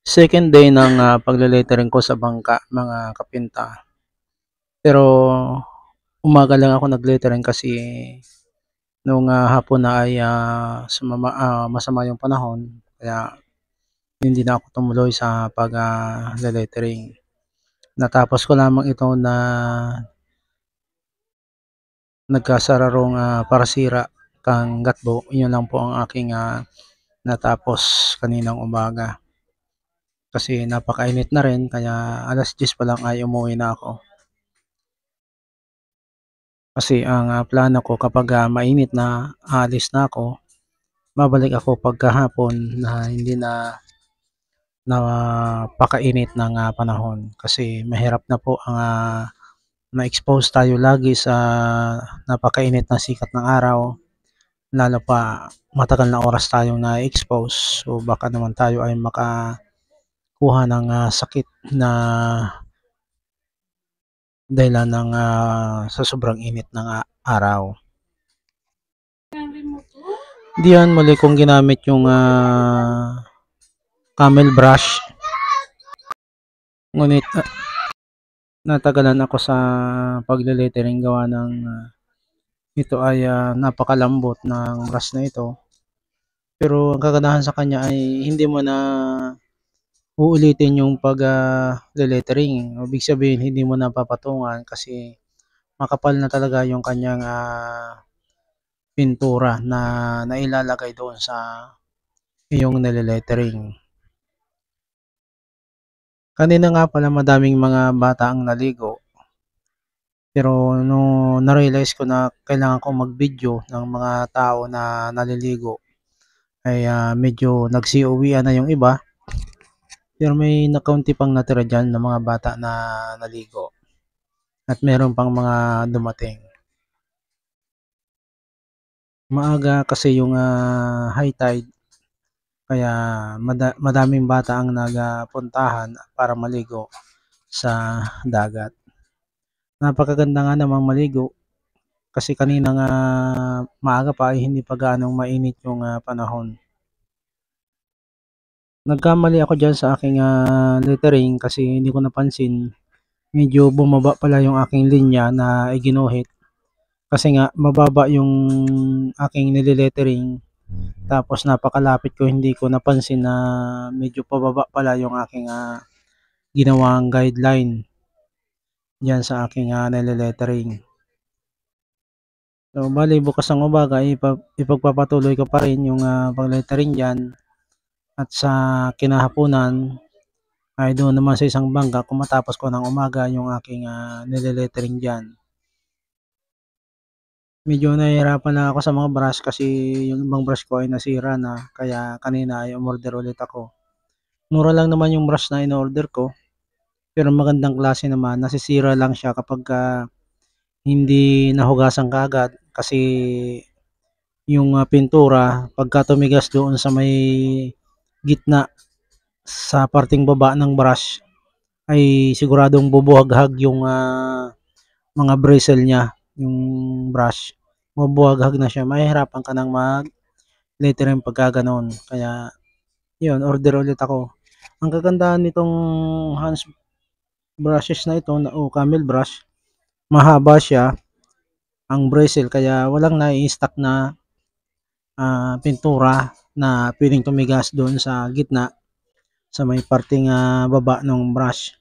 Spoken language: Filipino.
Second day ng, pagle-lettering ko sa bangka, mga kapinta. Pero umaga lang ako nag-lettering kasi nung, hapon na ay, masama yung panahon kaya hindi na ako tumuloy sa le-lettering. Natapos ko lamang ito na nagkasararong, parasira kang gatbo. Yun lang po ang aking, natapos kaninang umaga. Kasi napakainit na rin kaya 10:00 pa lang ay umuwi na ako. Kasi ang, plano ko kapag, mainit na, aalis na ako, babalik ako pagkahapon na hindi na napakainit ng, panahon. Kasi mahirap na po ang, ma-expose tayo lagi sa napakainit na sikat ng araw, lalo pa matagal na oras tayong na-expose. So baka naman tayo ay makakuha ng, sakit na dahilan ng, sa sobrang init ng, araw. Diyan muli kong ginamit yung, camel brush. Ngunit, natagalan ako sa pagle-lettering gawa ng, ito ay, napakalambot ng brush na ito. Pero ang kagandahan sa kanya ay hindi mo na uulitin yung le-lettering. Ibig sabihin hindi mo na papatungan kasi makapal na talaga yung kanyang, pintura na nailalagay doon sa iyong nile-lettering. Kanina nga pala madaming mga bata ang naligo. Pero nung na-realize ko na kailangan kong mag-video ng mga tao na naliligo ay, medyo nagsiuwian na yung iba. Pero may nakaunti pang natira diyan na mga bata na naligo at meron pang mga dumating. Maaga kasi yung, high tide kaya madaming bata ang nagpuntahan para maligo sa dagat. Napakaganda nga namang maligo kasi kanina nga maaga pa ay hindi pa gaanong mainit yung, panahon. Nagkamali ako diyan sa aking, lettering kasi hindi ko napansin medyo bumaba pala yung aking linya na iginuhit. Kasi nga mababa yung aking nile-lettering tapos napakalapit ko hindi ko napansin na medyo pababa pala yung aking, ginawang guideline diyan sa aking, nile-lettering. So bale bukas ng umaga ipagpapatuloy ko pa rin yung, pag-lettering diyan at sa kinahaponan ay doon naman sa isang bangka kung matapos ko ng umaga yung aking, nile-lettering diyan. Medyo nahihirapan na ako sa mga brush kasi yung ibang brush ko ay nasira na kaya kanina ay umorder ulit ako. Mura lang naman yung brush na in-order ko pero magandang klase naman, nasisira lang siya kapagka hindi nahugasan kaagad kasi yung, pintura pagka tumigas doon sa may gitna sa parteng baba ng brush ay siguradong bubuhaghag yung, mga bristle niya, yung brush. Bubuhaghag na siya, mahihirapan ka ng mag-lettering pagka gano'n. Kaya yun, order ulit ako. Ang kagandahan nitong hands brushes na ito o camel brush, mahaba siya ang bristle kaya walang nai-stuck na, pintura na puwedeng tumigas doon sa gitna sa may parteng, baba ng brush.